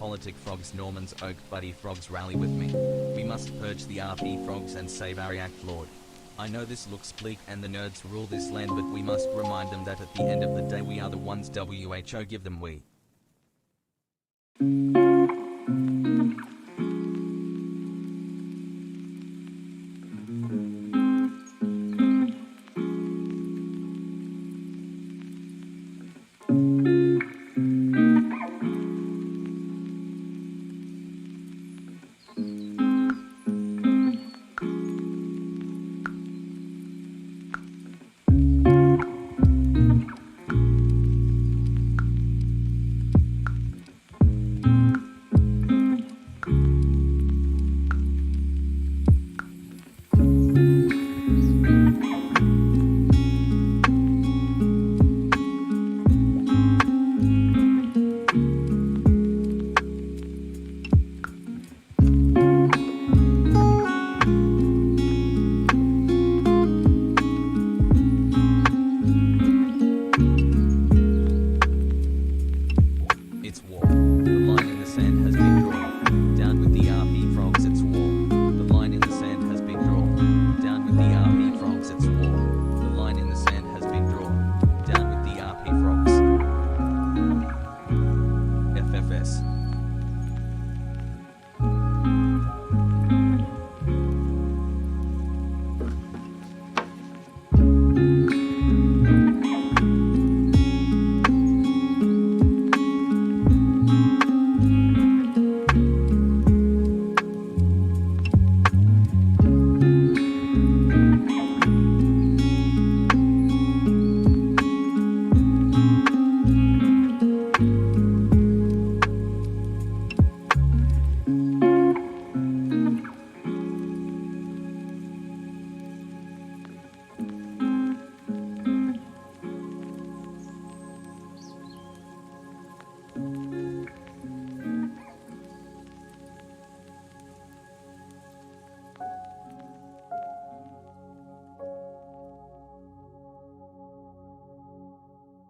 politic frogs, Norman's oak buddy frogs, rally with me. We must purge the RP frogs and save our act Lord. I know this looks bleak and the nerds rule this land, but we must remind them that at the end of the day we are the ones WHO give them we.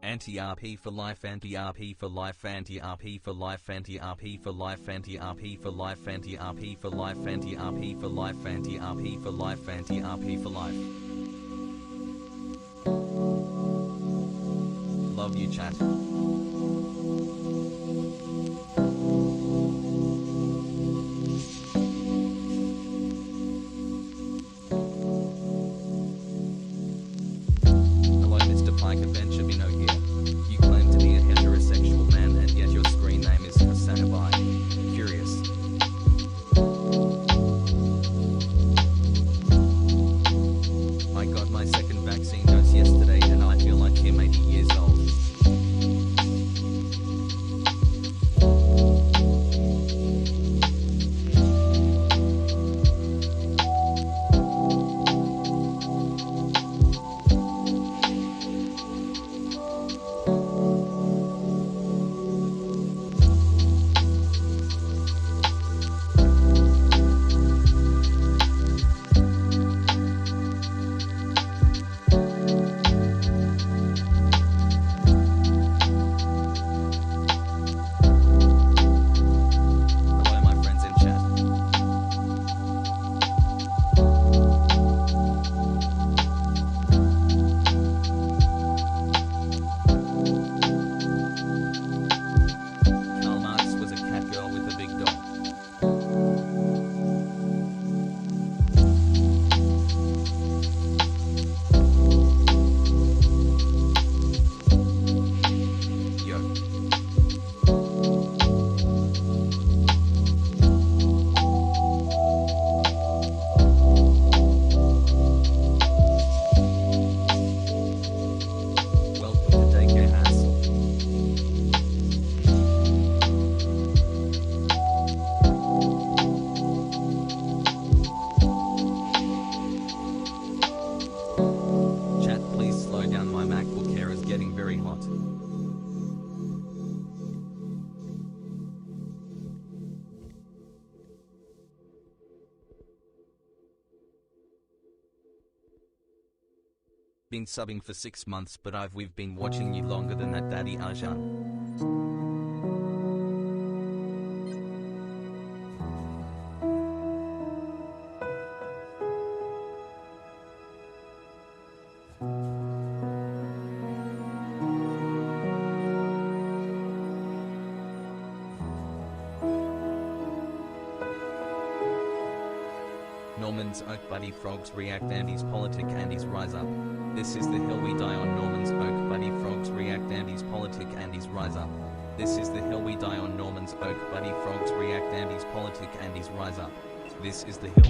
Anti-RP for life, anti-RP for life, anti-RP for life, anti-RP for life, anti-RP for life, anti-RP for life, anti-RP for life, anti-RP for life, anti-RP for life. Love you, chat. Hello, Mr. Pike Adventure Bino here. You claim to be a heterosexual man and yet your screen name is Hasanabi. Curious. I got my second vaccine dose yesterday and I feel like I'm 80 years old. Been subbing for 6 months, but we've been watching you longer than that, Daddy Arjan. Norman's Oak buddy frogs react Andy's politic Andy's rise up. This is the hill we die on. Norman's Oak buddy frogs react Andy's politic Andy's rise up. This is the hill we die on. Norman's Oak buddy frogs react Andy's politic Andy's rise up. This is the hill.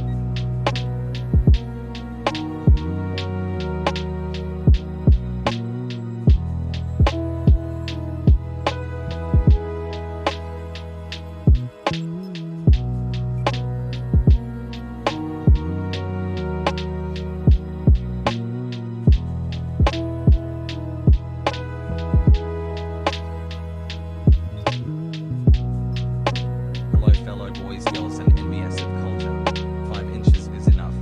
Fellow boys, girls, and envious of culture. 5 inches is enough.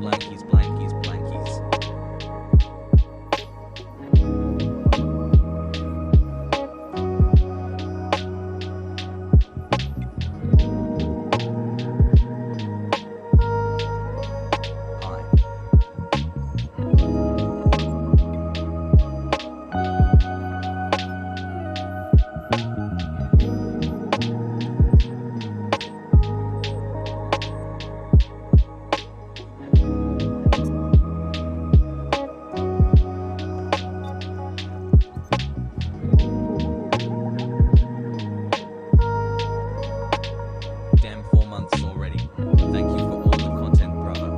Blankies, blankies, blankies. Hi. Damn, 4 months already. Thank you for all the content, brother.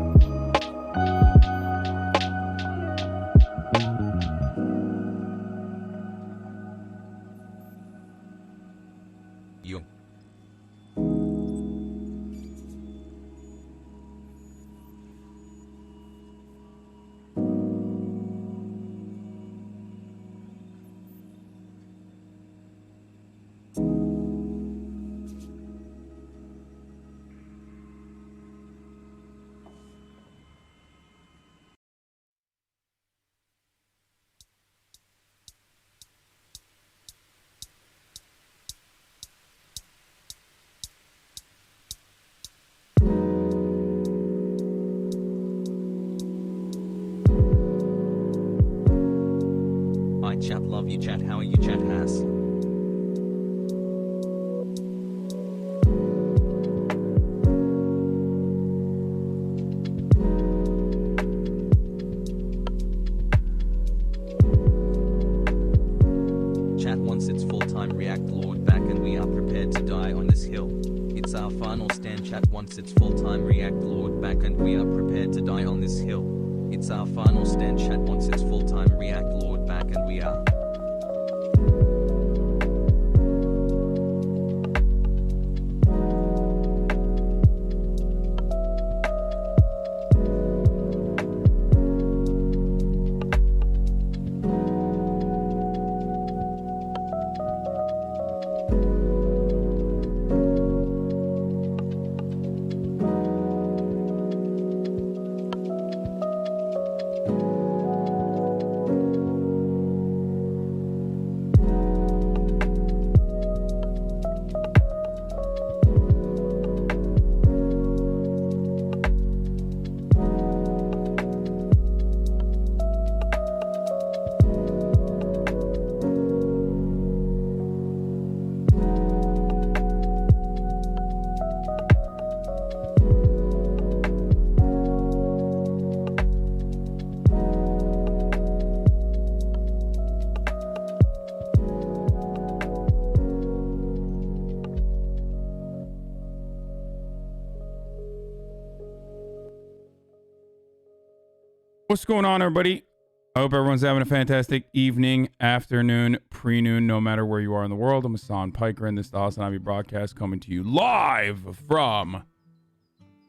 You. Hi chat, love you chat, how are you chat, Has? Chat wants its full-time React Lord back and we are prepared to die on this hill. It's our final stand. Chat wants its full-time React Lord back and we are prepared to die on this hill. It's our final stand. Chat wants its full-time React Lord back and we are. What's going on, everybody? I hope everyone's having a fantastic evening, afternoon, pre-noon, no matter where you are in the world. I'm Hassan Piker, and this is the Hasanabi broadcast coming to you live from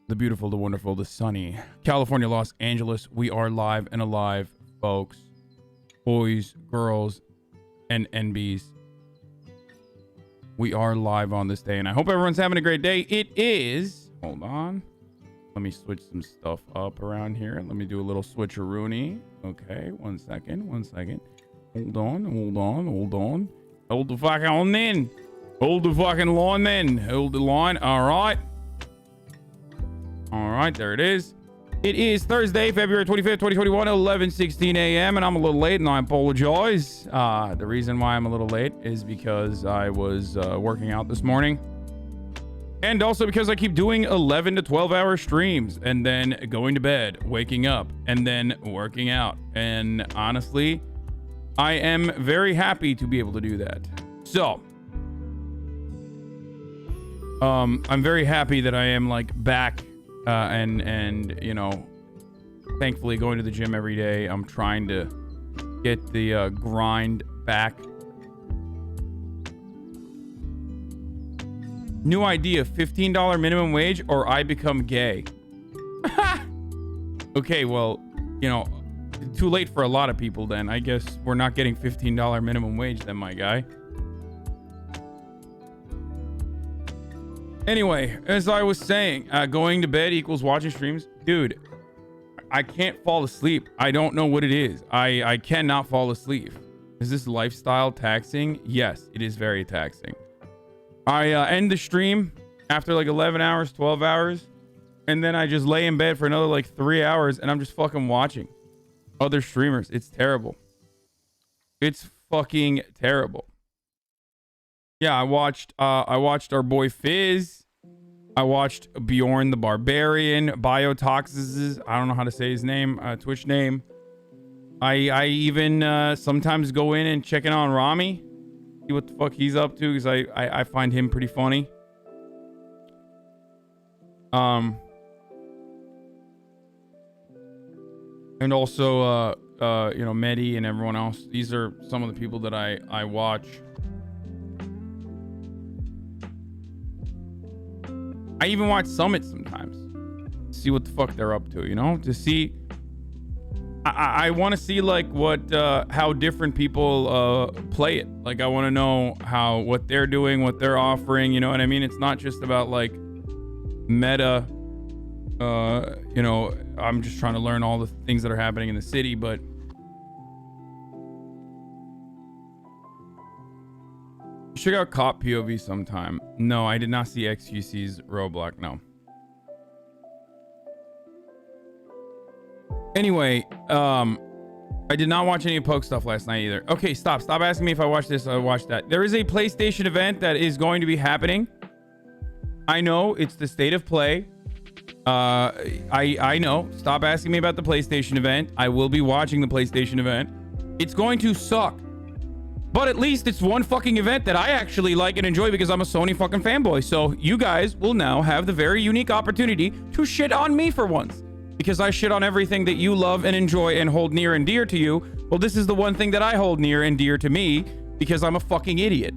the beautiful, the wonderful, the sunny California, Los Angeles. We are live and alive, folks. Boys, girls, and NBs. We are live on this day, and I hope everyone's having a great day. It is... Hold on. Let me switch some stuff up around here. Let me do a little switcheroony. Okay, one second. Hold on. Hold the fuck on then. Hold the fucking line then. Hold the line. All right, there it is. It is Thursday, February 25th, 2021, 11:16 a.m. and I'm a little late, and I apologize. The reason why I'm a little late is because I was working out this morning. And also because I keep doing 11 to 12 hour streams and then going to bed, waking up, and then working out. And honestly, I am very happy to be able to do that. So, I'm very happy that I am like back and you know, thankfully going to the gym every day. I'm trying to get the grind back. New idea, $15 minimum wage or I become gay. Okay, well, you know, too late for a lot of people then. I guess we're not getting $15 minimum wage then, my guy. Anyway, as I was saying, going to bed equals watching streams. Dude, I can't fall asleep. I don't know what it is. I cannot fall asleep. Is this lifestyle taxing? Yes, it is very taxing. I end the stream after like 11 hours, 12 hours, and then I just lay in bed for another like 3 hours, and I'm just fucking watching other streamers. It's terrible. It's fucking terrible. Yeah, I watched our boy Fizz. I watched Bjorn the Barbarian, Biotoxis, I don't know how to say his name, Twitch name. I even sometimes go in and check in on Rami. See what the fuck he's up to, because I find him pretty funny. And also you know, Medi and everyone else. These are some of the people that I watch. I even watch Summit sometimes. See what the fuck they're up to, you know? To see, I want to see like what how different people play it. Like I want to know what they're doing, what they're offering, you know what I mean? It's not just about like meta, you know, I'm just trying to learn all the things that are happening in the city, but check out Cop POV sometime. No, I did not see XQC's Roblox, no. Anyway, I did not watch any Poke stuff last night either. Okay, stop asking me if I watched this or I watched that. There is a PlayStation event that is going to be happening. I know it's the state of play. I know. Stop asking me about the PlayStation event. I will be watching the PlayStation event. It's going to suck. But at least it's one fucking event that I actually like and enjoy because I'm a Sony fucking fanboy. So you guys will now have the very unique opportunity to shit on me for once. Because I shit on everything that you love and enjoy and hold near and dear to you. Well, this is the one thing that I hold near and dear to me because I'm a fucking idiot.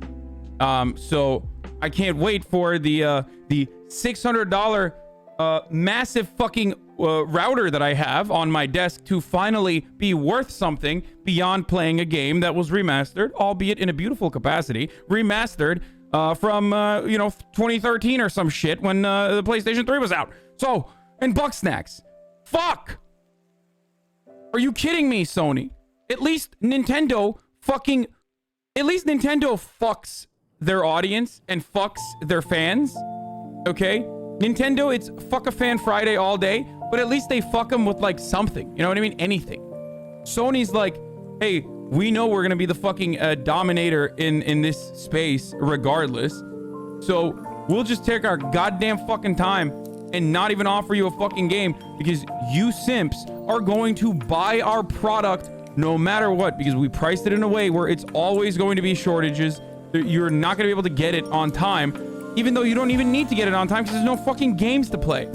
So I can't wait for the $600 massive fucking router that I have on my desk to finally be worth something beyond playing a game that was remastered, albeit in a beautiful capacity, remastered from you know, 2013 or some shit when the PlayStation 3 was out. So, and Bugsnax. Fuck! Are you kidding me, Sony? At least Nintendo fucks their audience and fucks their fans. Okay? Nintendo, it's fuck a fan Friday all day, but at least they fuck them with like something. You know what I mean? Anything. Sony's like, hey, we know we're gonna be the fucking dominator in this space regardless. So we'll just take our goddamn fucking time and not even offer you a fucking game because you simps are going to buy our product no matter what, because we priced it in a way where it's always going to be shortages. You're not going to be able to get it on time, even though you don't even need to get it on time because there's no fucking games to play.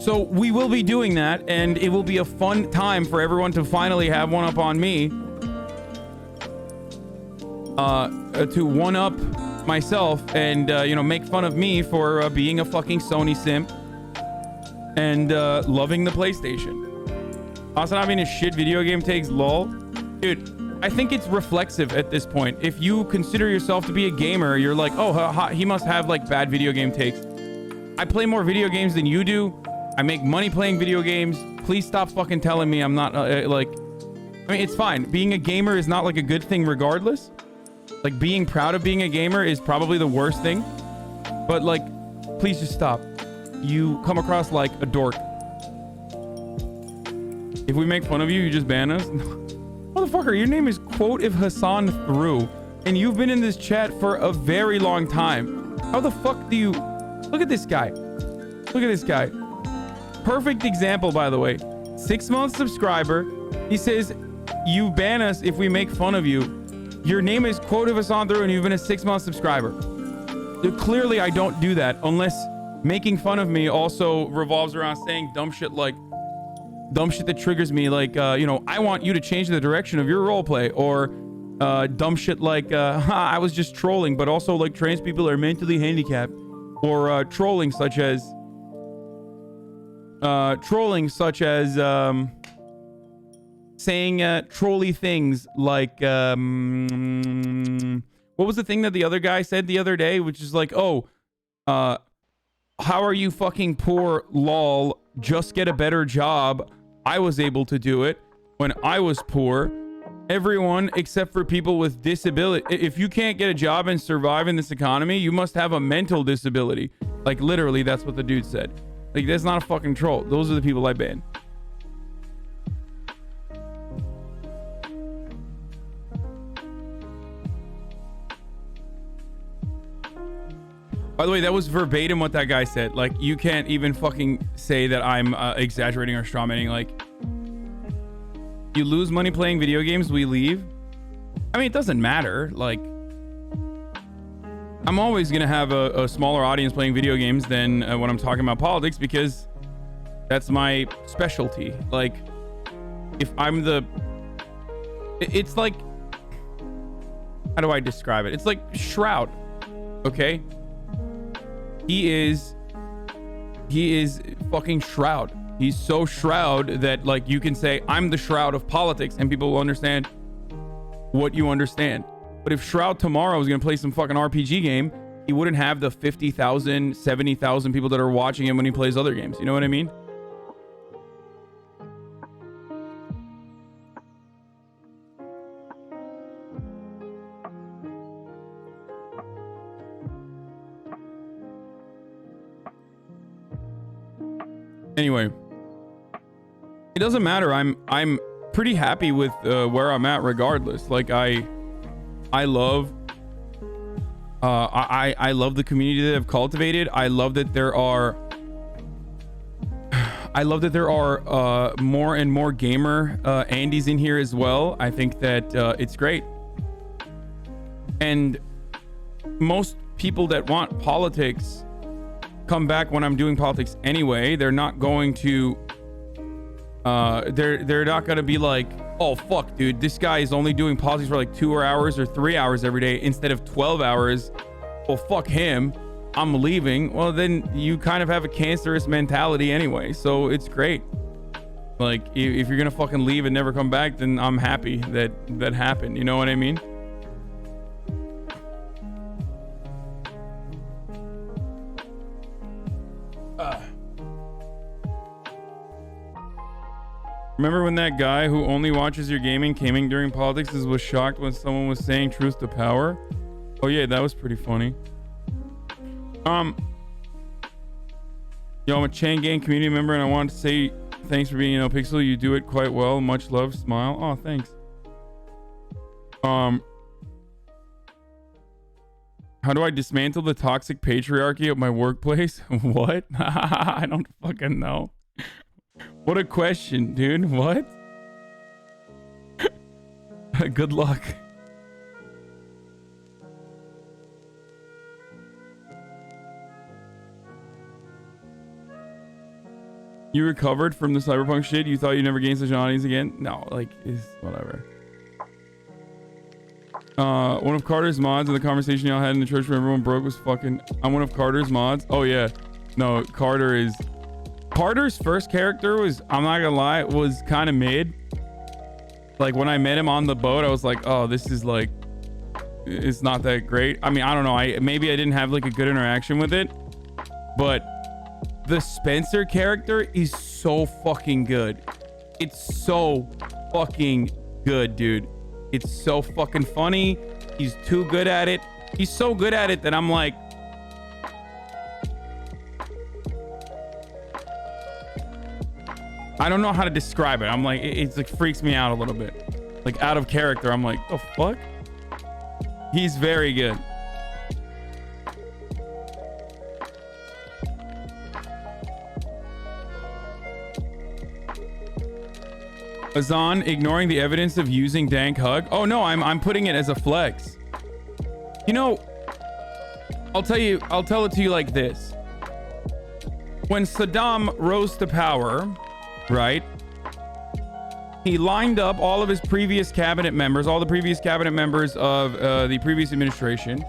So we will be doing that, and it will be a fun time for everyone to finally have one up on me. To one up myself and, you know, make fun of me for being a fucking Sony simp and loving the PlayStation. Hasanabi and his shit video game takes, lol. Dude, I think it's reflexive at this point. If you consider yourself to be a gamer, you're like, oh, he must have like bad video game takes. I play more video games than you do. I make money playing video games. Please stop fucking telling me I'm not like, I mean, it's fine. Being a gamer is not like a good thing regardless. Like being proud of being a gamer is probably the worst thing. But like, please just stop. You come across like a dork. If we make fun of you, you just ban us? Motherfucker, your name is Quote If Hassan Through, and you've been in this chat for a very long time. How the fuck do you... Look at this guy. Look at this guy. Perfect example, by the way. 6-month subscriber. He says, you ban us if we make fun of you. Your name is Quote If Hassan Through, and you've been a 6-month subscriber. Clearly, I don't do that unless making fun of me also revolves around saying dumb shit like... Dumb shit that triggers me, like, you know, I want you to change the direction of your roleplay, or dumb shit like, I was just trolling, but also like trans people are mentally handicapped, or trolling such as saying trolly things like, what was the thing that the other guy said the other day, which is like, oh, how are you fucking poor, lol, just get a better job. I was able to do it when I was poor. Everyone except for people with disability. If you can't get a job and survive in this economy, you must have a mental disability. Like literally, that's what the dude said. Like that's not a fucking troll. Those are the people I ban. By the way, that was verbatim what that guy said. Like, you can't even fucking say that I'm exaggerating or strawmanning. Like, you lose money playing video games, we leave. I mean, it doesn't matter. Like, I'm always going to have a smaller audience playing video games than when I'm talking about politics, because that's my specialty. Like, if I'm the... It's like... How do I describe it? It's like Shroud. Okay? He is fucking Shroud. He's so Shroud that like you can say I'm the Shroud of politics and people will understand what you understand. But if Shroud tomorrow was gonna play some fucking RPG game, he wouldn't have the 50,000, 70,000 people that are watching him when he plays other games. You know what I mean? Anyway, it doesn't matter. I'm pretty happy with where I'm at regardless. Like I love I love the community that I've cultivated. I love that there are more and more gamer Andys in here as well. I think that it's great. And most people that want politics come back when I'm doing politics anyway. They're not going to they're not gonna be like, oh fuck dude, this guy is only doing politics for like 2 hours or 3 hours every day instead of 12 hours. Well, fuck him, I'm leaving. Well, then you kind of have a cancerous mentality anyway, so it's great. Like if you're gonna fucking leave and never come back, then I'm happy that that happened. You know what I mean? Remember when that guy who only watches your gaming came in during politics was shocked when someone was saying truth to power? Oh yeah, that was pretty funny. Yo, I'm a Chain Gang community member and I wanted to say thanks for being Pixel. You do it quite well. Much love, smile. Oh, thanks. How do I dismantle the toxic patriarchy of my workplace? What? I don't fucking know. What a question, dude. What? Good luck. You recovered from the cyberpunk shit? You thought you never gained such an audience again? No, like, it's whatever. One of Carter's mods in the conversation y'all had in the church where everyone broke was fucking... I'm one of Carter's mods? Oh, yeah. No, Carter is... Carter's first character was, I'm not gonna lie, was kind of mid. Like, when I met him on the boat, I was like, oh, this is like... It's not that great. I mean, I don't know. Maybe I didn't have like a good interaction with it. But the Spencer character is so fucking good. It's so fucking good, dude. It's so fucking funny. He's too good at it. He's so good at it that I'm like... I don't know how to describe it. I'm like, it's like freaks me out a little bit. Like out of character. I'm like, the fuck? He's very good. Azan ignoring the evidence of using dank hug. Oh no, I'm putting it as a flex. You know, I'll tell it to you like this. When Saddam rose to power, right? He lined up all of his previous cabinet members, all the previous cabinet members of the previous administration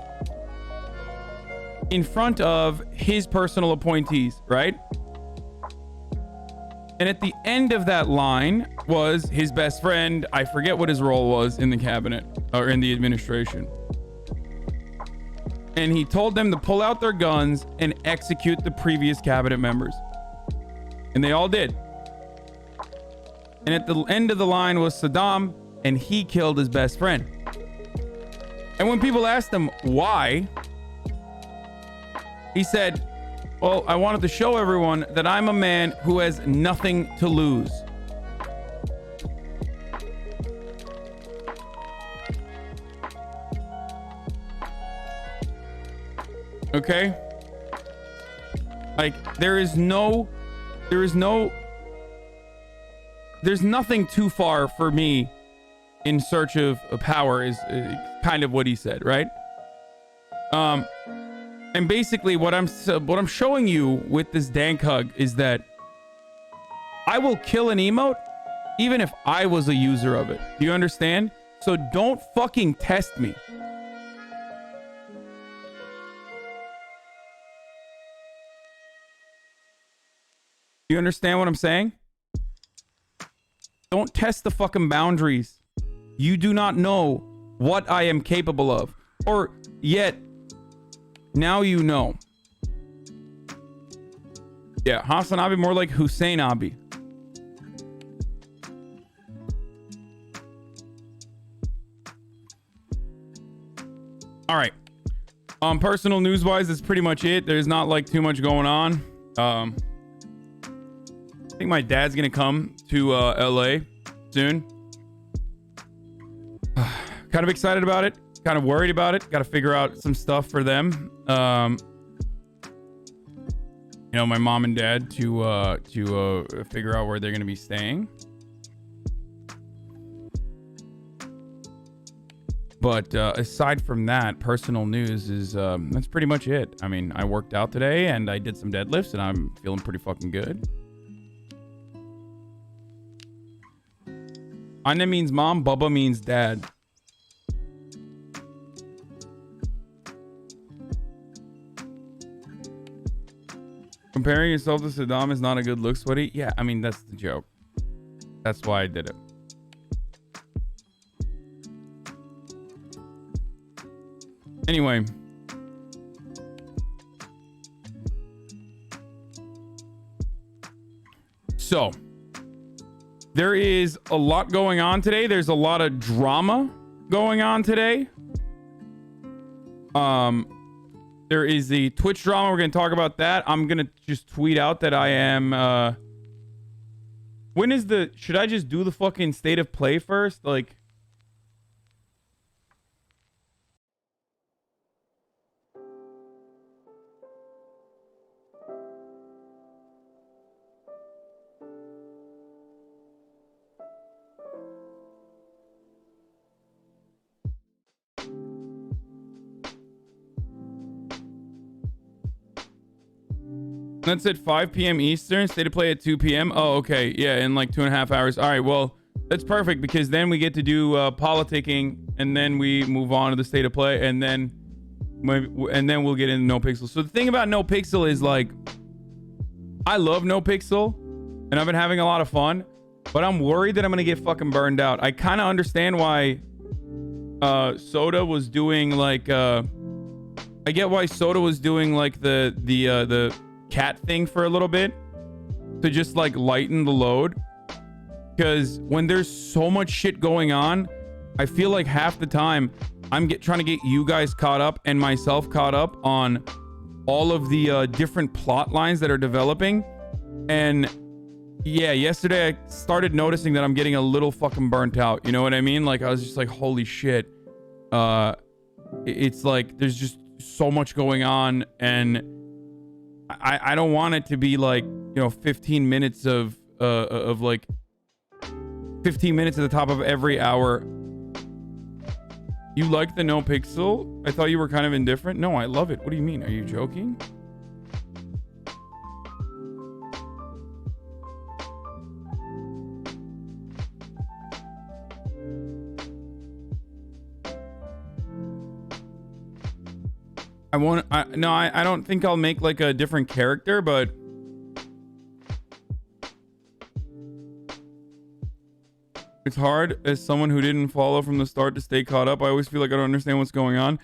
in front of his personal appointees, right? And at the end of that line was his best friend. I forget what his role was in the cabinet or in the administration. And he told them to pull out their guns and execute the previous cabinet members. And they all did. And at the end of the line was Saddam, and he killed his best friend. And when people asked him why, he said, well, I wanted to show everyone that I'm a man who has nothing to lose. Okay? Like, there's nothing too far for me in search of power is kind of what he said, right? And basically what I'm showing you with this dank hug is that I will kill an emote even if I was a user of it. Do you understand? So don't fucking test me. Do you understand what I'm saying? Don't test the fucking boundaries. You do not know what I am capable of. Or yet, now you know. Yeah, Hasanabi more like Husainabi. All right. Personal news-wise, that's pretty much it. There's not like too much going on. I think my dad's gonna come to LA soon. Kind of excited about it. Kind of worried about it. Got to figure out some stuff for them. You know, my mom and dad to figure out where they're gonna be staying. But aside from that, personal news is that's pretty much it. I mean, I worked out today and I did some deadlifts and I'm feeling pretty fucking good. Anna means mom, Bubba means dad. Comparing yourself to Saddam is not a good look, sweaty. Yeah, I mean, that's the joke. That's why I did it. Anyway. So, there is a lot going on today. There's a lot of drama going on today. There is the Twitch drama. We're going to talk about that. I'm going to just tweet out that I am... When is the... Should I just do the fucking state of play first? Like... That's at 5 p.m. Eastern. State of play at 2 p.m. Oh, okay. Yeah, in like 2.5 hours. All right, well, that's perfect because then we get to do politicking and then we move on to the state of play and then we'll get into No Pixel. So the thing about No Pixel is like, I love No Pixel and I've been having a lot of fun, but I'm worried that I'm going to get fucking burned out. I kind of understand why Soda was doing like, I get why Soda was doing like the cat thing for a little bit to just like lighten the load. Because when there's so much shit going on, I feel like half the time I'm trying to get you guys caught up and myself caught up on all of the different plot lines that are developing. And yeah, yesterday I started noticing that I'm getting a little fucking burnt out. You know what I mean? Like I was just like, holy shit. It's like there's just so much going on and I don't want it to be like, 15 minutes of like 15 minutes at the top of every hour. You like the No Pixel? I thought you were kind of indifferent. No, I love it. What do you mean? Are you joking? I don't think I'll make like a different character, but it's hard as someone who didn't follow from the start to stay caught up. I always feel like I don't understand what's going on.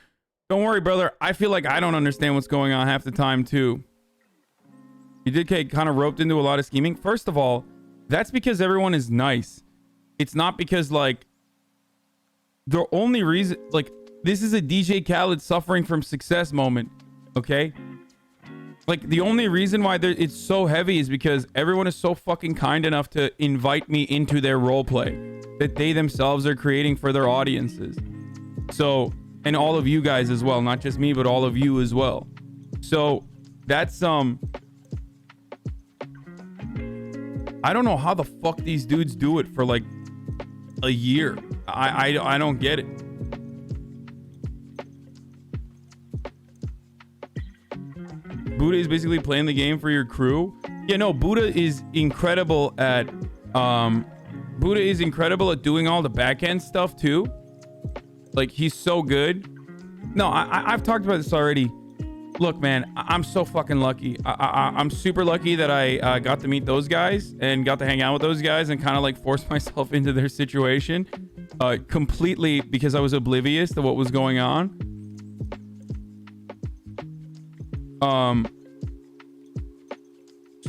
Don't worry, brother. I feel like I don't understand what's going on half the time too. You did get kind of roped into a lot of scheming. First of all, that's because everyone is nice. It's not because like the only reason, like, this is a DJ Khaled suffering from success moment, okay? Like, the only reason why it's so heavy is because everyone is so fucking kind enough to invite me into their roleplay that they themselves are creating for their audiences. So, and all of you guys as well, not just me, but all of you as well. So, that's, I don't know how the fuck these dudes do it for, like, a year. I don't get it. Buddha is basically playing the game for your crew. Yeah, no, Buddha is incredible at doing all the back end stuff too. Like, he's so good. No, I've talked about this already. Look, man, I'm so fucking lucky. I'm super lucky that I got to meet those guys and got to hang out with those guys and kind of like force myself into their situation completely because I was oblivious to what was going on.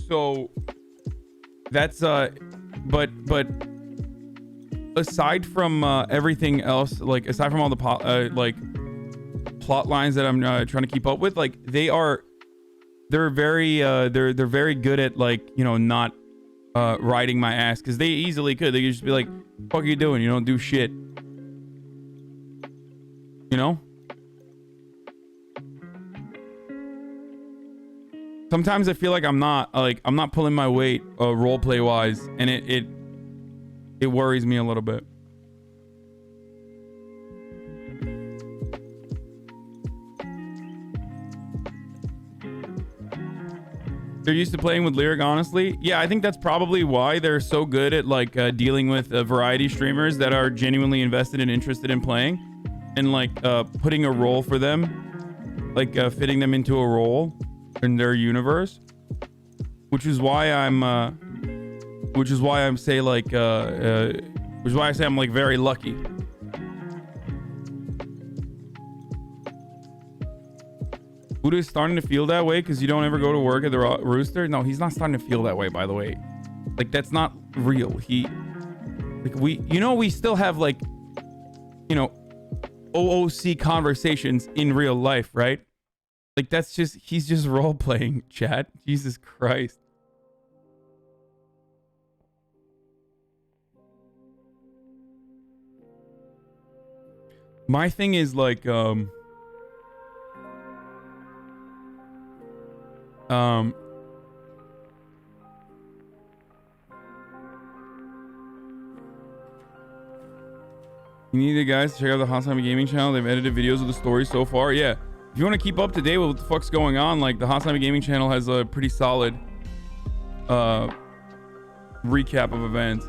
So that's but aside from everything else, like aside from all the like plot lines that I'm trying to keep up with, like they're very good at, like, not riding my ass, because they easily could. They could just be like, fuck are you doing? You don't do shit, Sometimes I feel like I'm not pulling my weight role play wise, and it worries me a little bit. They're used to playing with Lyric, honestly. Yeah, I think that's probably why they're so good at like dealing with variety streamers that are genuinely invested and interested in playing, and like putting a role for them, like fitting them into a role in their universe, which is why I'm say like which is why I say I'm like very lucky. Buddha is starting to feel that way because you don't ever go to work at the Rooster. No, he's not starting to feel that way, by the way. Like, that's not real. We still have like, OOC conversations in real life, right? Like, he's just role playing, chat. Jesus Christ. My thing is like, you need the guys to check out the Hasanabi gaming channel. They've edited videos of the story so far. Yeah. If you want to keep up to date with what the fuck's going on, like the Hasanabi Gaming channel has a pretty solid recap of events.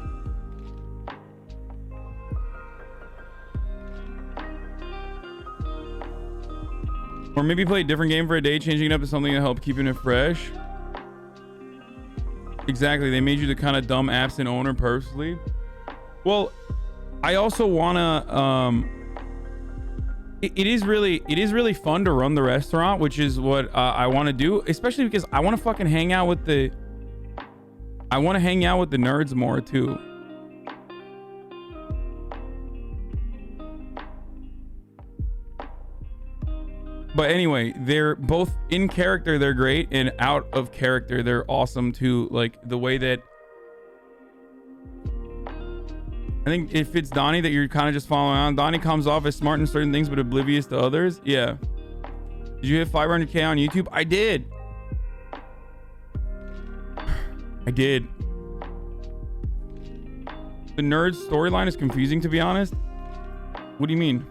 Or maybe play a different game for a day, changing it up to something to help keeping it fresh. Exactly. They made you the kind of dumb absent owner personally. Well, I also wanna it is really fun to run the restaurant, which is what I want to do, especially because I want to fucking hang out with the nerds more too. But anyway, they're both in character, they're great, and out of character, they're awesome too. Like the way that I think it fits Donnie that you're kind of just following on. Donnie comes off as smart in certain things, but oblivious to others. Yeah. Did you hit 500K on YouTube? I did. I did. The nerd storyline is confusing, to be honest. What do you mean?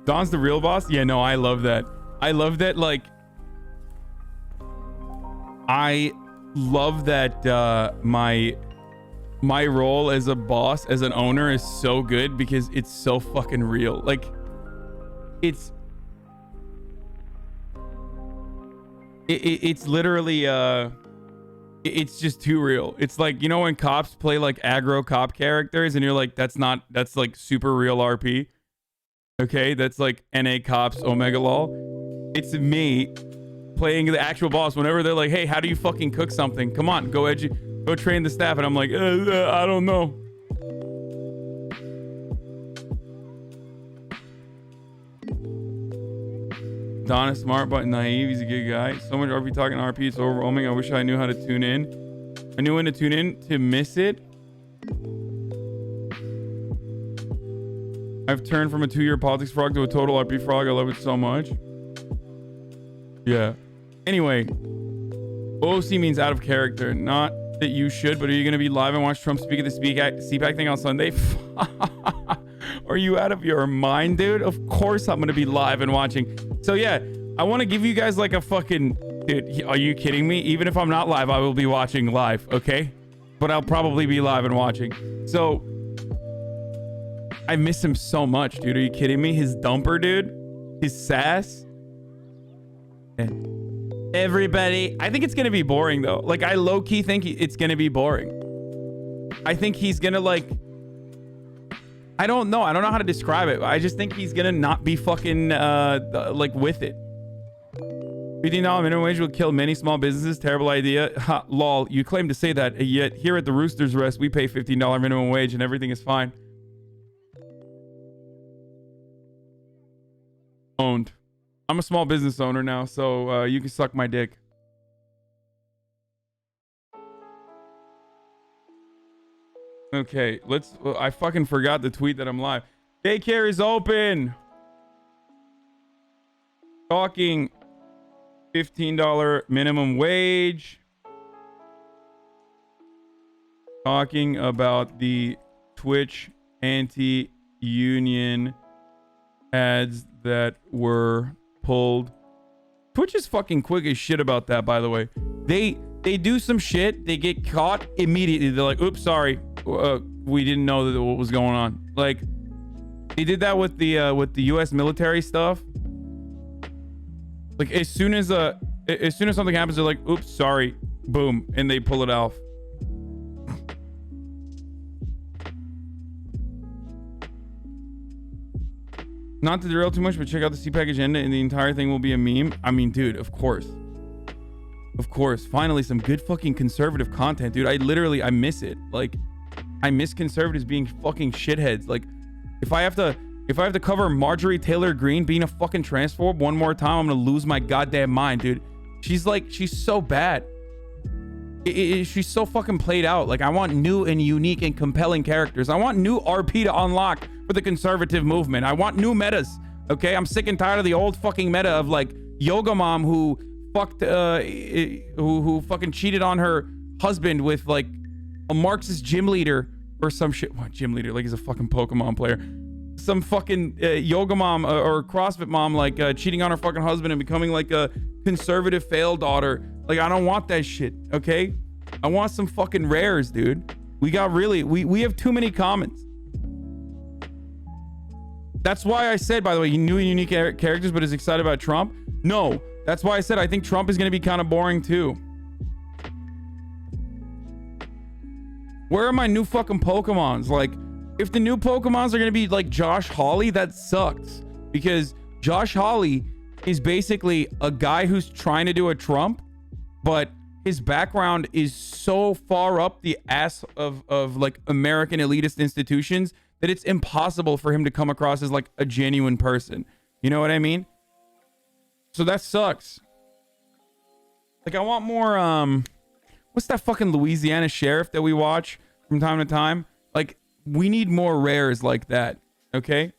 Don's the real boss? Yeah, no, I love that. I love that, like, I love that my role as a boss, as an owner, is so good because it's so fucking real. Like, it's literally it's just too real. It's like, you know, when cops play like aggro cop characters and you're like, that's like super real RP. Okay, that's like NA cops Omega lol. It's me playing the actual boss whenever they're like, hey, how do you fucking cook something? Come on, go train the staff. And I'm like, I don't know. Don is smart but naive. He's a good guy. So much RP talking RP, it's overwhelming. I wish I knew how to tune in. I knew when to tune in to miss it. I've turned from a 2-year politics frog to a total RP frog. I love it so much. Yeah. Anyway, OC means out of character. Not that you should, but are you going to be live and watch Trump speak at the CPAC thing on Sunday? Are you out of your mind, dude? Of course I'm going to be live and watching. So yeah, I want to give you guys like a fucking... Dude, are you kidding me? Even if I'm not live, I will be watching live, okay? But I'll probably be live and watching. So... I miss him so much, dude. Are you kidding me? His dumper, dude. His sass. Everybody. I think it's going to be boring, though. Like, I low-key think it's going to be boring. I think he's going to, like... I don't know. I don't know how to describe it. I just think he's going to not be fucking, like, with it. $15 minimum wage will kill many small businesses. Terrible idea. Ha, lol. You claim to say that, yet here at the Rooster's Rest, we pay $15 minimum wage and everything is fine. Owned. I'm a small business owner now, so you can suck my dick. Okay, let's... I fucking forgot the tweet that I'm live. Daycare is open! Talking $15 minimum wage. Talking about the Twitch anti-union ads that were pulled. Twitch is fucking quick as shit about that, by the way. They do some shit, they get caught immediately. They're like, oops, sorry, we didn't know that what was going on. Like, they did that with the US military stuff. Like, as soon as something happens, they're like, oops, sorry, boom, and they pull it off. Not to derail too much, but check out the CPAC agenda and the entire thing will be a meme. I mean, dude, of course. Of course. Finally, some good fucking conservative content, dude. I miss it. Like, I miss conservatives being fucking shitheads. Like, if I have to cover Marjorie Taylor Greene being a fucking transphobe one more time, I'm gonna lose my goddamn mind, dude. She's so bad. She's so fucking played out. Like, I want new and unique and compelling characters. I want new RP to unlock for the conservative movement. I want new metas. Okay, I'm sick and tired of the old fucking meta of like Yoga Mom who fucked who fucking cheated on her husband with like a Marxist gym leader or some shit. What, gym leader? Like he's a fucking Pokemon player. Some fucking yoga mom or CrossFit mom, like cheating on her fucking husband and becoming like a conservative failed daughter. Like, I don't want that shit, okay? I want some fucking rares, dude. We have too many comments. That's why I said, by the way, new and unique characters, but is excited about Trump. No, that's why I said I think Trump is going to be kind of boring too. Where are my new fucking Pokemons? Like, if the new Pokemons are going to be like Josh Hawley, that sucks. Because Josh Hawley is basically a guy who's trying to do a Trump, but his background is so far up the ass of like American elitist institutions that it's impossible for him to come across as like a genuine person. You know what I mean? So that sucks. Like, I want more, what's that fucking Louisiana sheriff that we watch from time to time? Like, we need more rares like that, okay?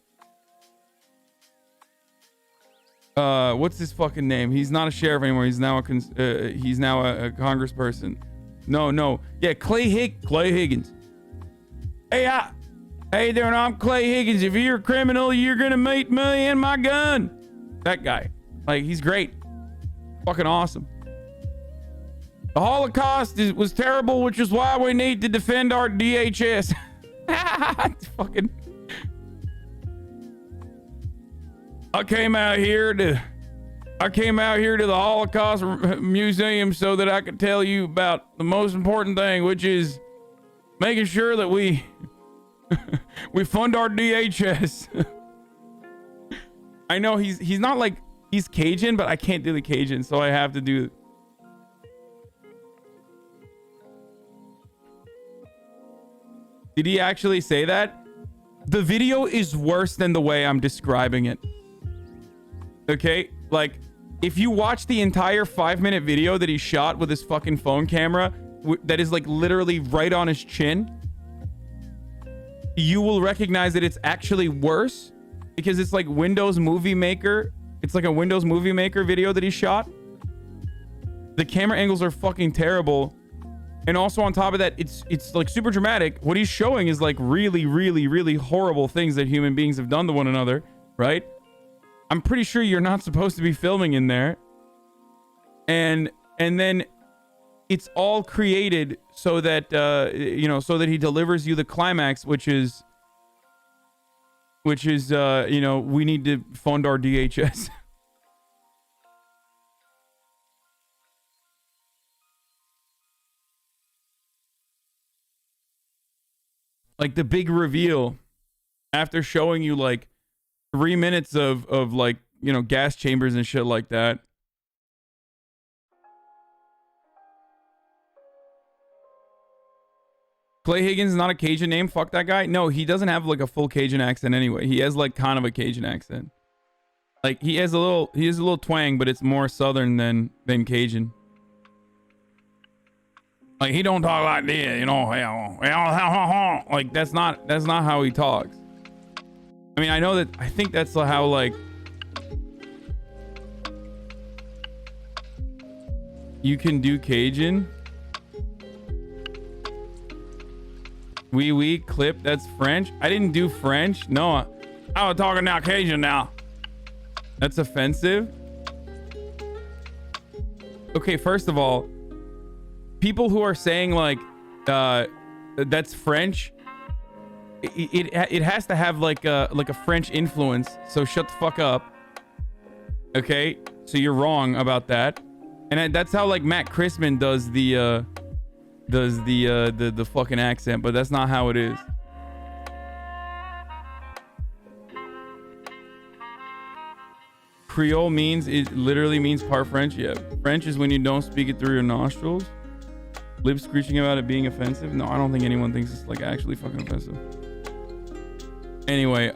What's his fucking name? He's not a sheriff anymore. He's now a congressperson. No. Yeah, Clay Higgins. Hey, how you doing? I'm Clay Higgins. If you're a criminal, you're gonna meet me and my gun. That guy. Like, he's great. Fucking awesome. The Holocaust was terrible, which is why we need to defend our DHS. Fucking. I came out here to the Holocaust Museum so that I could tell you about the most important thing, which is making sure that we fund our DHS. I know he's not like, he's Cajun, but I can't do the Cajun, so I have to do. Did he actually say that? The video is worse than the way I'm describing it. Okay? Like, if you watch the entire 5-minute video that he shot with his fucking phone camera, that is like literally right on his chin, you will recognize that it's actually worse because it's like Windows Movie Maker. It's like a Windows Movie Maker video that he shot. The camera angles are fucking terrible. And also on top of that, it's like super dramatic. What he's showing is like really, really, really horrible things that human beings have done to one another, right? I'm pretty sure you're not supposed to be filming in there. And then it's all created so that, so that he delivers you the climax, which is, we need to fund our DHS. Like the big reveal after showing you like 3 minutes of like, gas chambers and shit like that. Clay Higgins is not a Cajun name. Fuck that guy. No, he doesn't have like a full Cajun accent anyway. He has like kind of a Cajun accent. Like he has a little twang, but it's more southern than Cajun. Like he don't talk like this, like that's not how he talks. I mean, I think that's how like you can do Cajun. Oui, clip, that's French. I didn't do French. No, I was talking now Cajun now. That's offensive. Okay, first of all, people who are saying like that's French, it has to have like a French influence. So shut the fuck up. Okay, so you're wrong about that, and that's how like Matt Christman does the fucking accent, but that's not how it is. Creole literally means part French. Yeah, French is when you don't speak it through your nostrils. Lip screeching about it being offensive. No, I don't think anyone thinks it's like actually fucking offensive. Anyway,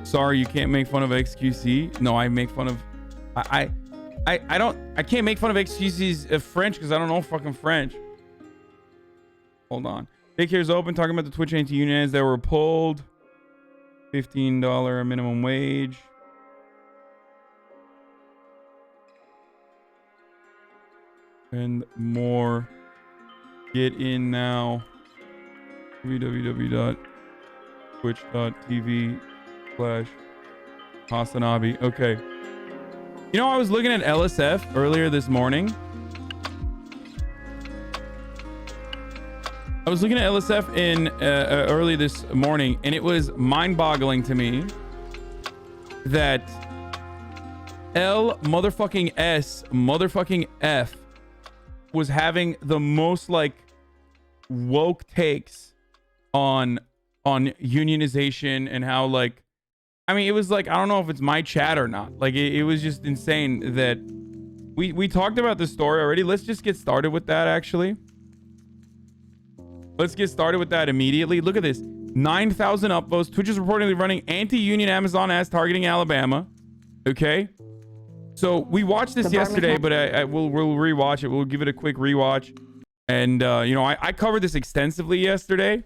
sorry, you can't make fun of XQC. No, I make fun of I can't make fun of XQC's French because I don't know fucking French. Hold on. Daycare's open, talking about the Twitch anti-unions that were pulled. $15 minimum wage. And more. Get in now. www.twitch.tv/Hasanabi. Okay. You know, I was looking at LSF earlier this morning. Early this morning, and it was mind-boggling to me that L motherfucking S motherfucking F was having the most like woke takes on unionization and how like, I mean, it was like, I don't know if it's my chat or not. Like it was just insane that we talked about this story already. Let's just get started with that actually. Let's get started with that immediately. Look at this. 9,000 upvotes. Twitch is reportedly running anti-union Amazon ads targeting Alabama. Okay. So we watched this yesterday, but we'll rewatch it. We'll give it a quick rewatch. And, you know, I covered this extensively yesterday.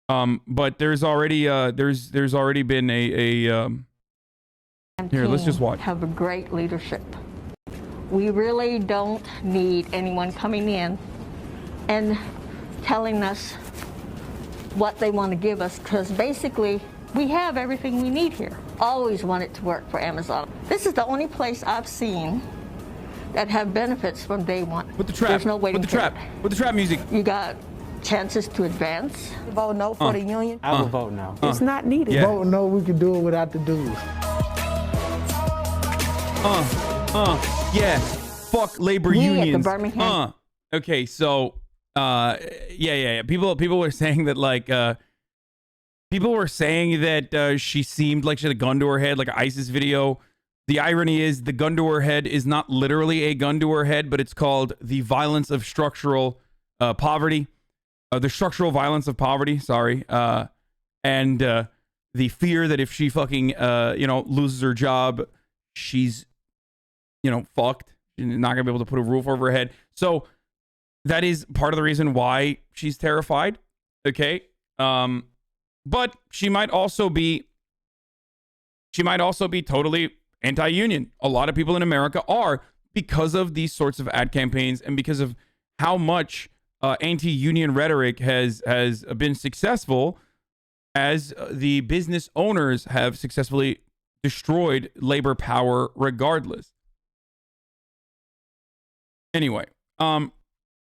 But there's already been a here, let's just watch. Have a great leadership. We really don't need anyone coming in and telling us what they want to give us, because basically we have everything we need here. Always wanted to work for Amazon. This is the only place I've seen that have benefits from day one. With the trap. There's no waiting period. With the trap music. You got chances to advance. Vote no for the union. I will vote no. It's not needed. Yeah. Vote no, we can do it without the dues. Yeah. Fuck labor We at the unions. Birmingham- Okay, so yeah. People were saying that like she seemed like she had a gun to her head, like an ISIS video. The irony is the gun to her head is not literally a gun to her head, but it's called the violence of structural poverty. The structural violence of poverty, sorry. And the fear that if she fucking loses her job, she's fucked. She's not gonna be able to put a roof over her head. So that is part of the reason why she's terrified. Okay. But she might also be totally anti-union. A lot of people in America are, because of these sorts of ad campaigns and because of how much anti-union rhetoric has been successful, as the business owners have successfully destroyed labor power regardless. Anyway,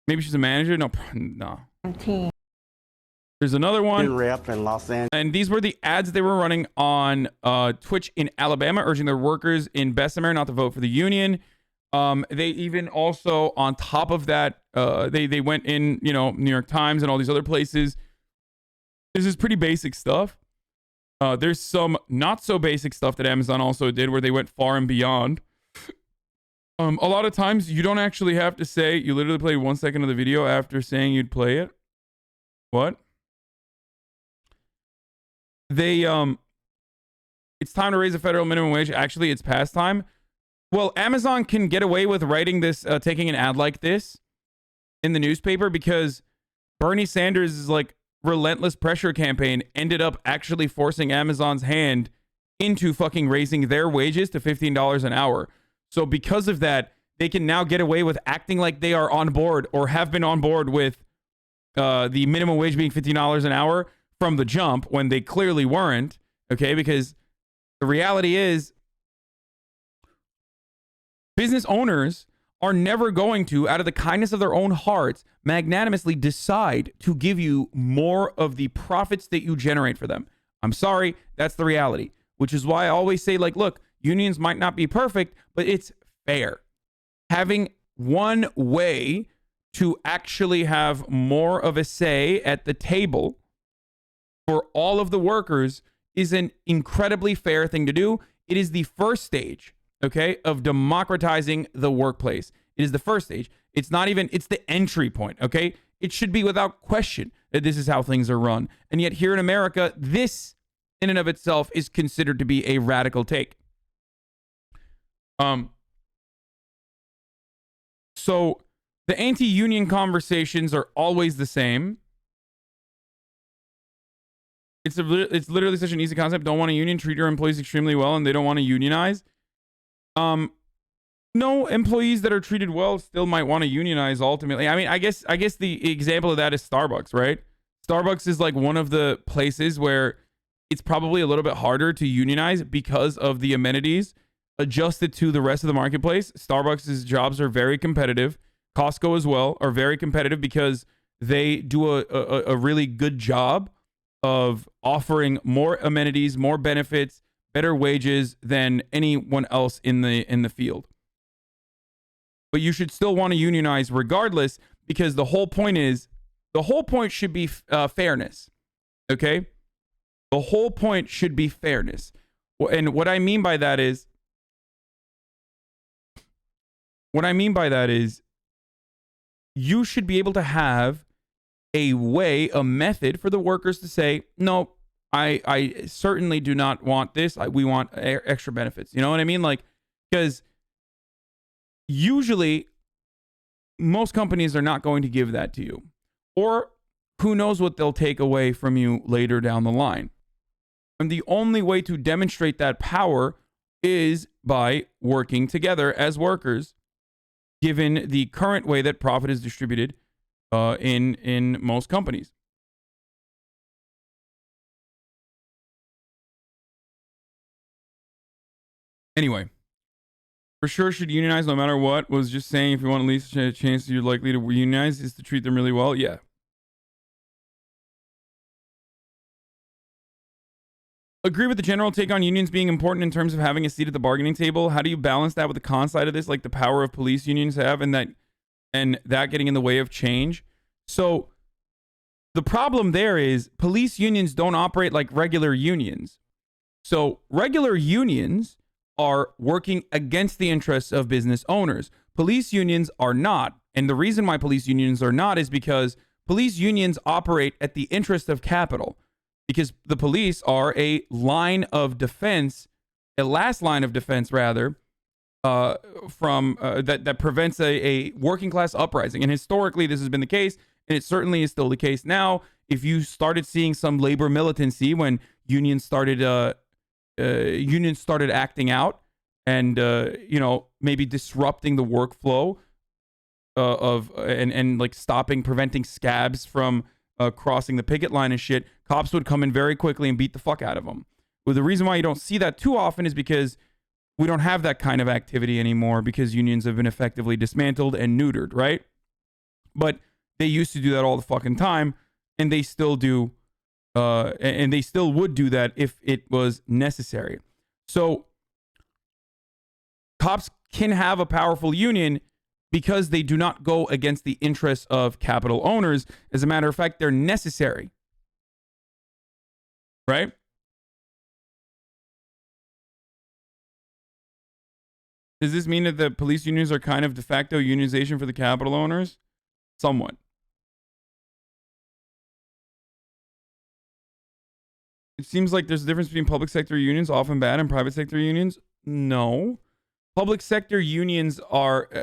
maybe she's a manager. No. There's another one. Rep in Los Angeles. And these were the ads they were running on Twitch in Alabama, urging their workers in Bessemer not to vote for the union. They even also, on top of that, they went in, New York Times and all these other places. This is pretty basic stuff. There's some not so basic stuff that Amazon also did where they went far and beyond. A lot of times you don't actually have to say, you literally play 1 second of the video after saying you'd play it. What? It's time to raise the federal minimum wage. Actually, it's past time. Well, Amazon can get away with writing this, taking an ad like this in the newspaper because Bernie Sanders' like relentless pressure campaign ended up actually forcing Amazon's hand into fucking raising their wages to $15 an hour. So because of that, they can now get away with acting like they are on board or have been on board with the minimum wage being $15 an hour from the jump when they clearly weren't. Okay, because the reality is business owners are never going to, out of the kindness of their own hearts, magnanimously decide to give you more of the profits that you generate for them. I'm sorry, that's the reality, which is why I always say, like, look, unions might not be perfect, but it's fair. Having one way to actually have more of a say at the table for all of the workers is an incredibly fair thing to do. It is the first stage, okay, of democratizing the workplace. It is the first stage. It's not even, it's the entry point, okay? It should be without question that this is how things are run. And yet here in America, this in and of itself is considered to be a radical take. So the anti-union conversations are always the same. It's literally such an easy concept. Don't want a union, treat your employees extremely well, and they don't want to unionize. No, employees that are treated well still might want to unionize ultimately. I mean, I guess the example of that is Starbucks, right? Starbucks is like one of the places where it's probably a little bit harder to unionize because of the amenities adjusted to the rest of the marketplace. Starbucks' jobs are very competitive. Costco as well are very competitive because they do a really good job of offering more amenities, more benefits, better wages than anyone else in the field. But you should still want to unionize regardless, because the whole point should be fairness. Okay? The whole point should be fairness. And what I mean by that is you should be able to have a way, a method for the workers to say, no, I certainly do not want this. We want extra benefits. You know what I mean? Like, because usually most companies are not going to give that to you. Or who knows what they'll take away from you later down the line. And the only way to demonstrate that power is by working together as workers, given the current way that profit is distributed in most companies. Anyway, for sure should unionize no matter what. Was just saying, if you want at least a chance you're likely to unionize is to treat them really well. Yeah. Agree with the general take on unions being important in terms of having a seat at the bargaining table. How do you balance that with the con side of this, like the power of police unions have, and that getting in the way of change? So the problem there is police unions don't operate like regular unions. So regular unions are working against the interests of business owners. Police unions are not. And the reason why police unions are not is because police unions operate at the interest of capital. Because the police are a line of defense, a last line of defense, rather, from that prevents a working class uprising. And historically, this has been the case, and it certainly is still the case now. If you started seeing some labor militancy when unions started acting out and maybe disrupting the workflow and like preventing scabs from crossing the picket line and shit, cops would come in very quickly and beat the fuck out of them. Well, the reason why you don't see that too often is because we don't have that kind of activity anymore, because unions have been effectively dismantled and neutered, right? But they used to do that all the fucking time, and they still do, and they still would do that if it was necessary. So cops can have a powerful union because they do not go against the interests of capital owners. As a matter of fact, they're necessary. Right? Does this mean that the police unions are kind of de facto unionization for the capital owners? Somewhat. It seems like there's a difference between public sector unions, often bad, and private sector unions. No. Public sector unions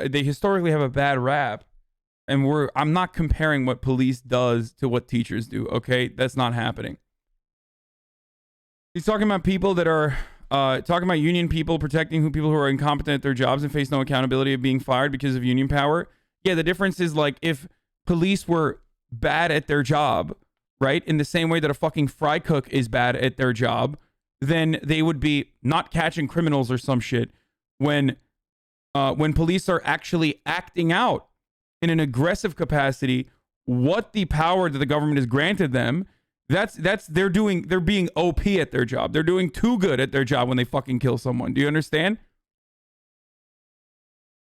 they historically have a bad rap. And I'm not comparing what police does to what teachers do, okay? That's not happening. He's talking about people that are talking about union people protecting people who are incompetent at their jobs and face no accountability of being fired because of union power. Yeah, the difference is, like, if police were bad at their job, right, in the same way that a fucking fry cook is bad at their job, then they would be not catching criminals or some shit. When police are actually acting out in an aggressive capacity what the power that the government has granted them, they're being OP at their job. They're doing too good at their job when they fucking kill someone. Do you understand?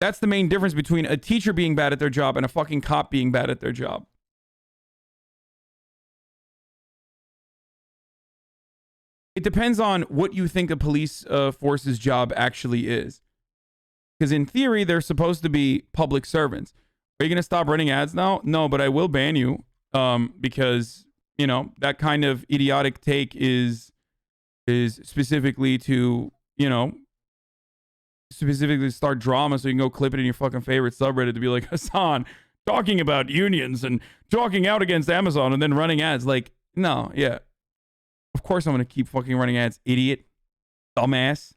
That's the main difference between a teacher being bad at their job and a fucking cop being bad at their job. It depends on what you think a police force's job actually is. Because in theory, they're supposed to be public servants. Are you going to stop running ads now? No, but I will ban you because, that kind of idiotic take is specifically to, specifically start drama so you can go clip it in your fucking favorite subreddit to be like, Hassan talking about unions and talking out against Amazon and then running ads. Like, no, yeah. Of course I'm going to keep fucking running ads, idiot. Dumbass.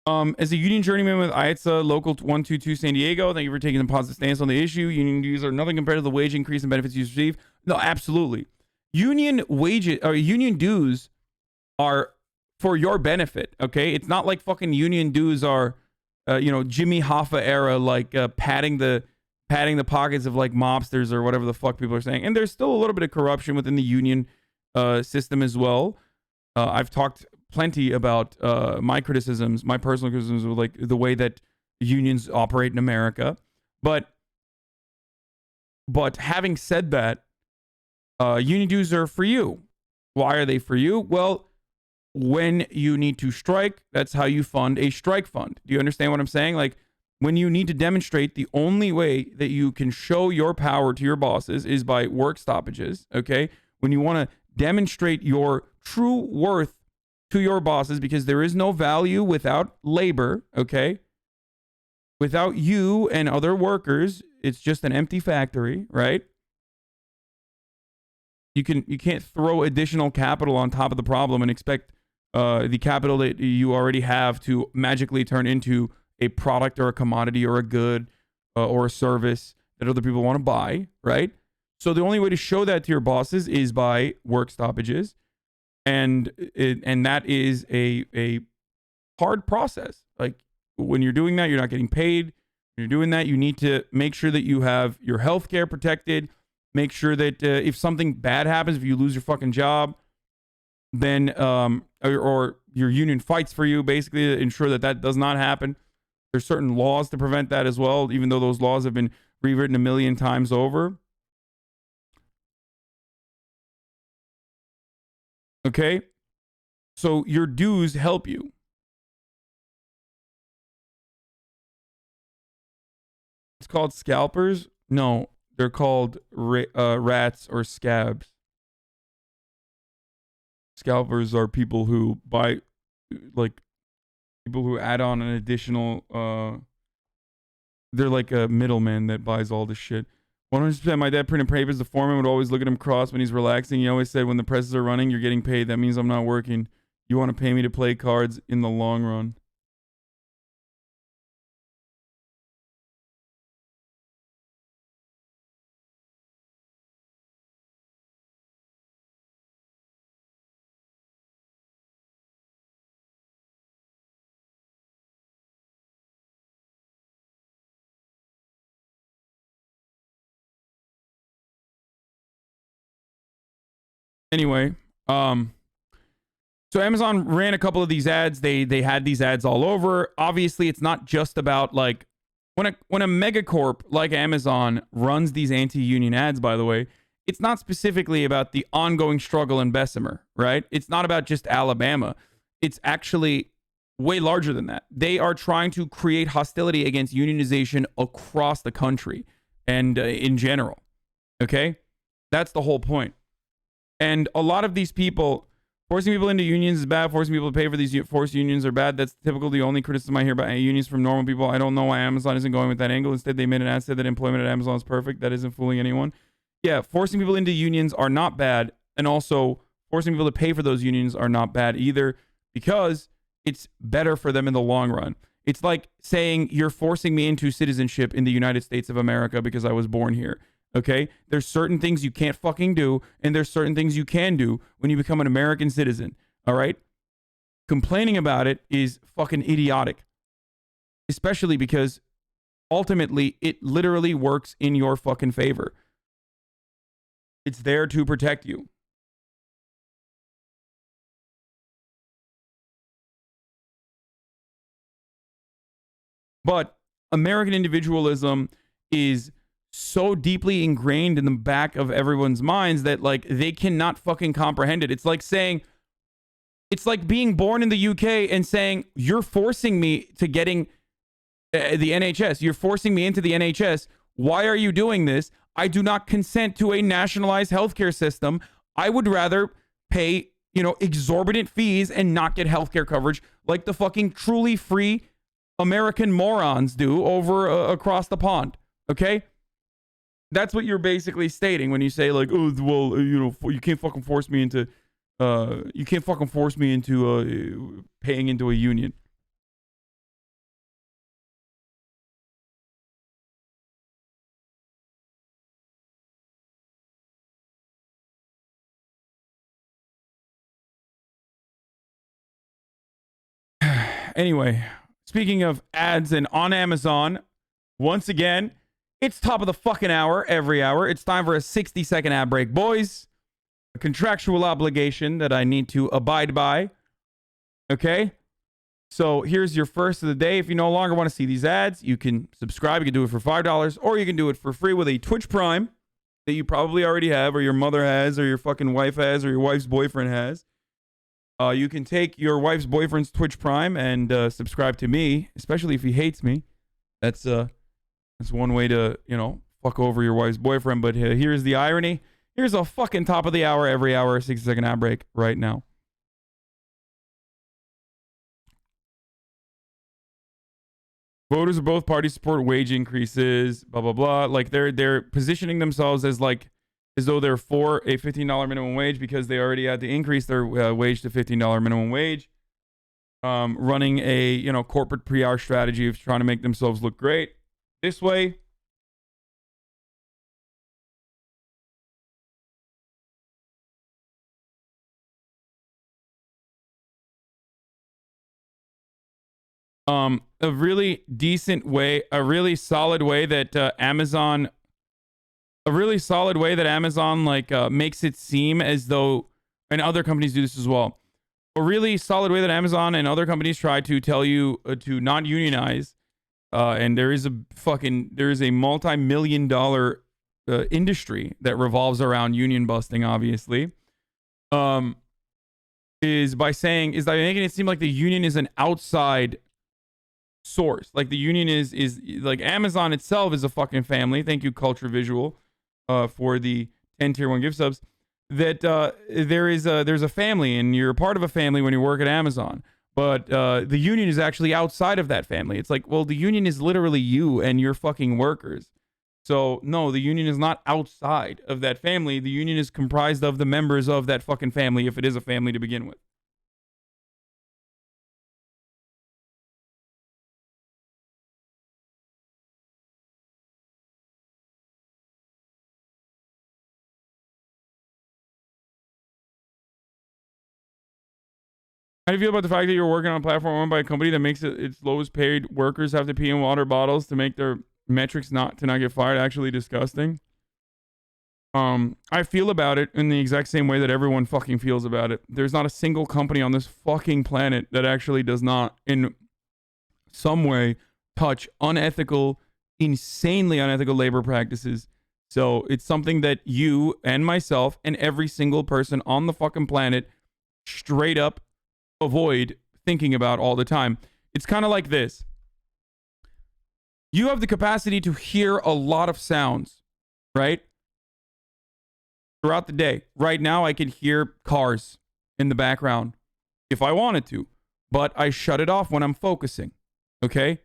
As a union journeyman with IATSA Local 122 San Diego, thank you for taking a positive stance on the issue. Union dues are nothing compared to the wage increase and benefits you receive. No, absolutely. Union wages or union dues are for your benefit. Okay, it's not like fucking union dues are, Jimmy Hoffa era, like padding the pockets of like mobsters or whatever the fuck people are saying. And there's still a little bit of corruption within the union system as well. I've talked plenty about my personal criticisms of like the way that unions operate in America. But having said that, union dues are for you. Why are they for you? Well, when you need to strike, that's how you fund a strike fund. Do you understand what I'm saying? Like, when you need to demonstrate, the only way that you can show your power to your bosses is by work stoppages, okay? When you want to demonstrate your true worth to your bosses, because there is no value without labor, okay? Without you and other workers, it's just an empty factory, right? You can't throw additional capital on top of the problem and expect the capital that you already have to magically turn into a product or a commodity or a good or a service that other people want to buy, right? So the only way to show that to your bosses is by work stoppages, and that is a hard process. Like, when you're doing that, you're not getting paid. When you're doing that, you need to make sure that you have your health care protected. Make sure that if something bad happens, if you lose your fucking job, then or your union fights for you, basically to ensure that that does not happen. There's certain laws to prevent that as well, even though those laws have been rewritten a million times over. Okay? So your dues help you. It's called scalpers? No, they're called rats or scabs. Scalpers are people who buy, like, people who add on an additional, they're like a middleman that buys all this shit. 100%. My dad printed papers. The foreman would always look at him cross when he's relaxing. He always said, when the presses are running, you're getting paid. That means I'm not working. You want to pay me to play cards in the long run. Anyway, so Amazon ran a couple of these ads. They had these ads all over. Obviously, it's not just about, like, when a megacorp like Amazon runs these anti-union ads, by the way, it's not specifically about the ongoing struggle in Bessemer, right? It's not about just Alabama. It's actually way larger than that. They are trying to create hostility against unionization across the country and in general, okay? That's the whole point. And a lot of these people, forcing people into unions is bad. Forcing people to pay for these forced unions are bad. That's typical. The only criticism I hear about unions from normal people. I don't know why Amazon isn't going with that angle. Instead, they made an ad said that employment at Amazon is perfect. That isn't fooling anyone. Yeah, forcing people into unions are not bad. And also, forcing people to pay for those unions are not bad either, because it's better for them in the long run. It's like saying you're forcing me into citizenship in the United States of America because I was born here. Okay, there's certain things you can't fucking do, and there's certain things you can do when you become an American citizen. All right, complaining about it is fucking idiotic, especially because ultimately it literally works in your fucking favor. It's there to protect you. But American individualism is so deeply ingrained in the back of everyone's minds that, like, they cannot fucking comprehend it. It's like being born in the UK and saying, you're forcing me to getting the NHS. You're forcing me into the NHS. Why are you doing this? I do not consent to a nationalized healthcare system. I would rather pay, exorbitant fees and not get healthcare coverage like the fucking truly free American morons do over across the pond. Okay? That's what you're basically stating when you say, like, oh, well, you can't fucking force me into paying into a union. Anyway, speaking of ads and on Amazon, once again, it's top of the fucking hour every hour. It's time for a 60-second ad break, boys. A contractual obligation that I need to abide by. Okay? So here's your first of the day. If you no longer want to see these ads, you can subscribe. You can do it for $5, or you can do it for free with a Twitch Prime that you probably already have, or your mother has, or your fucking wife has, or your wife's boyfriend has. You can take your wife's boyfriend's Twitch Prime and subscribe to me, especially if he hates me. That's one way to, fuck over your wife's boyfriend. But here's the irony. Here's a fucking top of the hour every hour, 60-second ad break right now. Voters of both parties support wage increases, blah, blah, blah. Like they're positioning themselves as though they're for a $15 minimum wage because they already had to increase their wage to $15 minimum wage. Running a, corporate PR strategy of trying to make themselves look great. This way, a really decent way, a really solid way that Amazon makes it seem as though, and other companies do this as well. A really solid way that Amazon and other companies try to tell you to not unionize. And there is a multi-million-dollar industry that revolves around union busting, obviously. Is by making it seem like the union is an outside source. Like the union is like Amazon itself is a fucking family. Thank you, Culture Visual, for the 10 tier 1 gift subs. That there's a family, and you're a part of a family when you work at Amazon. But the union is actually outside of that family. It's like, well, the union is literally you and your fucking workers. So no, the union is not outside of that family. The union is comprised of the members of that fucking family, if it is a family to begin with. How do you feel about the fact that you're working on a platform owned by a company that makes its lowest paid workers have to pee in water bottles to make their metrics not get fired? Actually disgusting. I feel about it in the exact same way that everyone fucking feels about it. There's not a single company on this fucking planet that actually does not in some way touch unethical, insanely unethical labor practices. So it's something that you and myself and every single person on the fucking planet straight up avoid thinking about all the time. It's kind of like this. You have the capacity to hear a lot of sounds, right? Throughout the day. Right now, I can hear cars in the background if I wanted to, but I shut it off when I'm focusing, okay?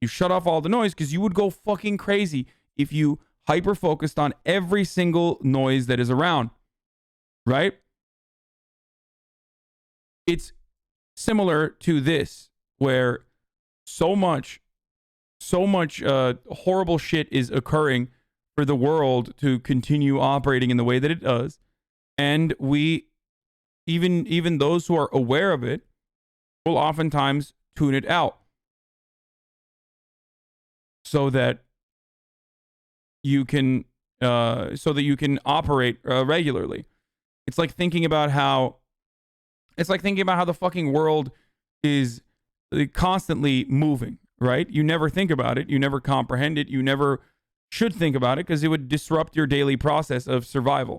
You shut off all the noise because you would go fucking crazy if you hyper-focused on every single noise that is around, right? It's similar to this, where so much horrible shit is occurring for the world to continue operating in the way that it does, and we, even those who are aware of it, will oftentimes tune it out so that you can operate regularly. It's like thinking about how the fucking world is constantly moving, right? You never think about it. You never comprehend it. You never should think about it because it would disrupt your daily process of survival.